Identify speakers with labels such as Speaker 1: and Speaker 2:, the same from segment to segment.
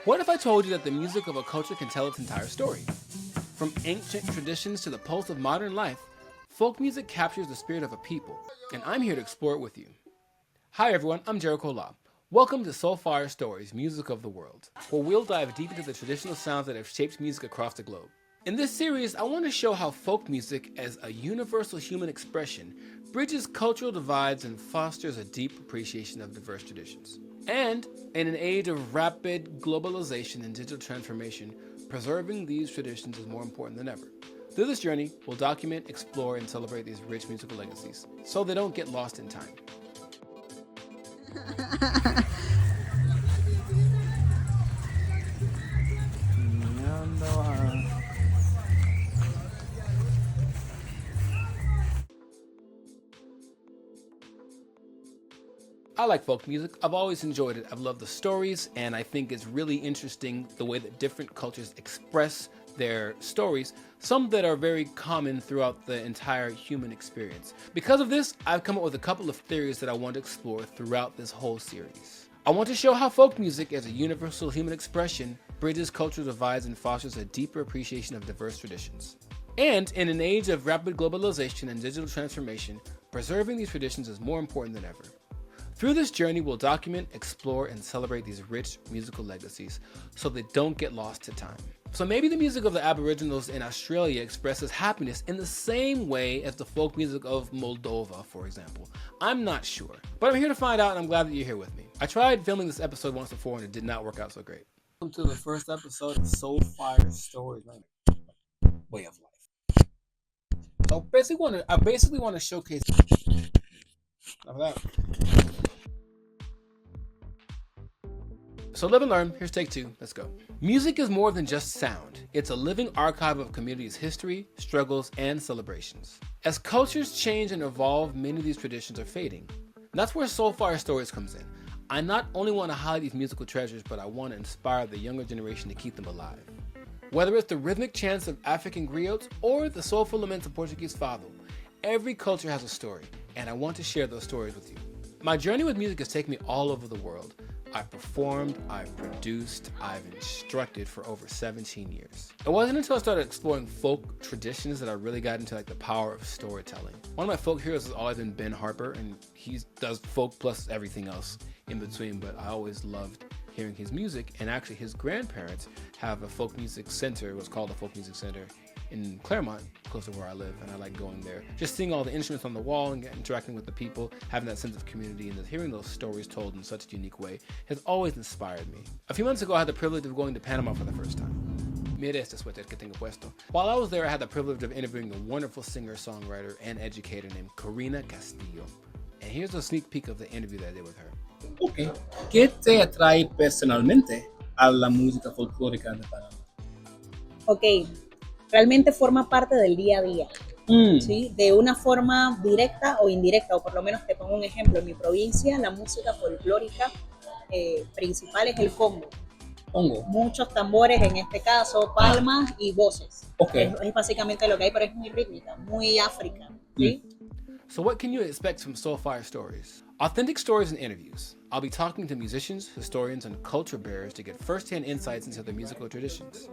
Speaker 1: What if I told you that the music of a culture can tell its entire story? From ancient traditions to the pulse of modern life, folk music captures the spirit of a people, and I'm here to explore it with you. Hi everyone, I'm Jericho Law. Welcome to Soulfire Stories, Music of the World, where we'll dive deep into the traditional sounds that have shaped music across the globe. In this series, I want to show how folk music, as a universal human expression, bridges cultural divides and fosters a deep appreciation of diverse traditions. And in an age of rapid globalization and digital transformation, preserving these traditions is more important than ever. Through this journey, we'll document, explore, and celebrate these rich musical legacies so they don't get lost in time. I like folk music. I've always enjoyed it. I've loved the stories, and I think it's really interesting the way that different cultures express their stories, some that are very common throughout the entire human experience. Because of this, I've come up with a couple of theories that I want to explore throughout this whole series. I want to show how folk music, as a universal human expression, bridges cultural divides and fosters a deeper appreciation of diverse traditions. And in an age of rapid globalization and digital transformation, preserving these traditions is more important than ever. Through this journey, we'll document, explore, and celebrate these rich musical legacies so they don't get lost to time. So maybe the music of the Aboriginals in Australia expresses happiness in the same way as the folk music of Moldova, for example. I'm not sure, but I'm here to find out, and I'm glad that you're here with me. I tried filming this episode once before, and it did not work out so great. Welcome to the first episode of Soulfire Stories, way of life. So I basically want to showcase of that. So live and learn, here's take two, let's go. Music is more than just sound. It's a living archive of communities' history, struggles, and celebrations. As cultures change and evolve, many of these traditions are fading. And that's where Soulfire Stories comes in. I not only want to highlight these musical treasures, but I want to inspire the younger generation to keep them alive. Whether it's the rhythmic chants of African griots or the soulful laments of Portuguese fado, every culture has a story, and I want to share those stories with you. My journey with music has taken me all over the world. I've performed, I've produced, I've instructed for over 17 years. It wasn't until I started exploring folk traditions that I really got into the power of storytelling. One of my folk heroes has always been Ben Harper, and he does folk plus everything else in between, but I always loved hearing his music, and actually his grandparents have a folk music center, what's called a folk music center, in Claremont, close to where I live, and I like going there. Just seeing all the instruments on the wall and interacting with the people, having that sense of community and just hearing those stories told in such a unique way has always inspired me. A few months ago, I had the privilege of going to Panama for the first time. Mire este suéter que tengo puesto. While I was there, I had the privilege of interviewing a wonderful singer-songwriter and educator named Corina Castillo. And here's a sneak peek of the interview that I did with her.
Speaker 2: Ok, ¿qué te atrae personalmente a la música folclórica de Panamá?
Speaker 3: Ok, realmente forma parte del día a día, ¿sí? De una forma directa o indirecta, o por lo menos te pongo un ejemplo. En mi provincia, la música folclórica principal es el congo.
Speaker 2: Congo.
Speaker 3: Muchos tambores, en este caso, palmas y voces.
Speaker 2: Okay.
Speaker 3: Es básicamente lo que hay, pero es muy rítmica, muy África, ¿sí?
Speaker 1: So what can you expect from Soulfire Stories? Authentic stories and interviews. I'll be talking to musicians, historians, and culture bearers to get first-hand insights into their musical traditions.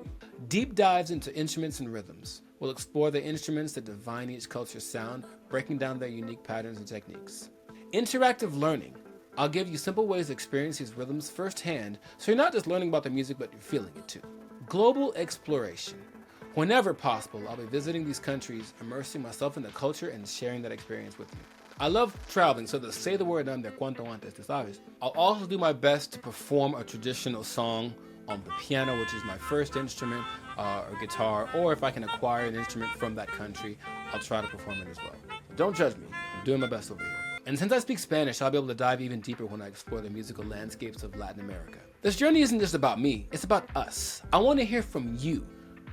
Speaker 1: Deep dives into instruments and rhythms. We'll explore the instruments that define each culture's sound, breaking down their unique patterns and techniques. Interactive learning. I'll give you simple ways to experience these rhythms firsthand, so you're not just learning about the music, but you're feeling it too. Global exploration. Whenever possible, I'll be visiting these countries, immersing myself in the culture and sharing that experience with you. I love traveling, so to say the word de cuanto antes, tú sabes. I'll also do my best to perform a traditional song on the piano, which is my first instrument, or guitar, or if I can acquire an instrument from that country, I'll try to perform it as well. Don't judge me, I'm doing my best over here. And since I speak Spanish, I'll be able to dive even deeper when I explore the musical landscapes of Latin America. This journey isn't just about me, it's about us. I want to hear from you.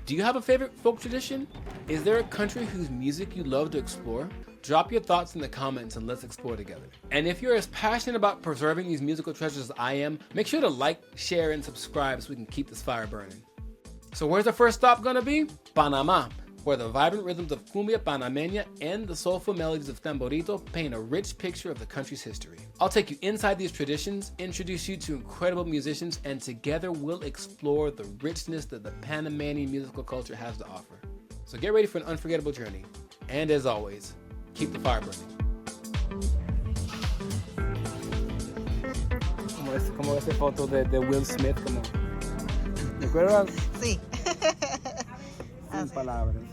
Speaker 1: Do you have a favorite folk tradition? Is there a country whose music you love to explore? Drop your thoughts in the comments and let's explore together. And if you're as passionate about preserving these musical treasures as I am, make sure to like, share, and subscribe so we can keep this fire burning. So where's the first stop gonna be? Panama. where the vibrant rhythms of cumbia panameña and the soulful melodies of tamborito paint a rich picture of the country's history. I'll take you inside these traditions, introduce you to incredible musicians, and together we'll explore the richness that the Panamanian musical culture has to offer. So get ready for an unforgettable journey. And as always, keep the fire burning.
Speaker 2: Como esa foto de Will Smith, como... ¿Te acuerdas?
Speaker 4: Sí.
Speaker 2: Sin palabras.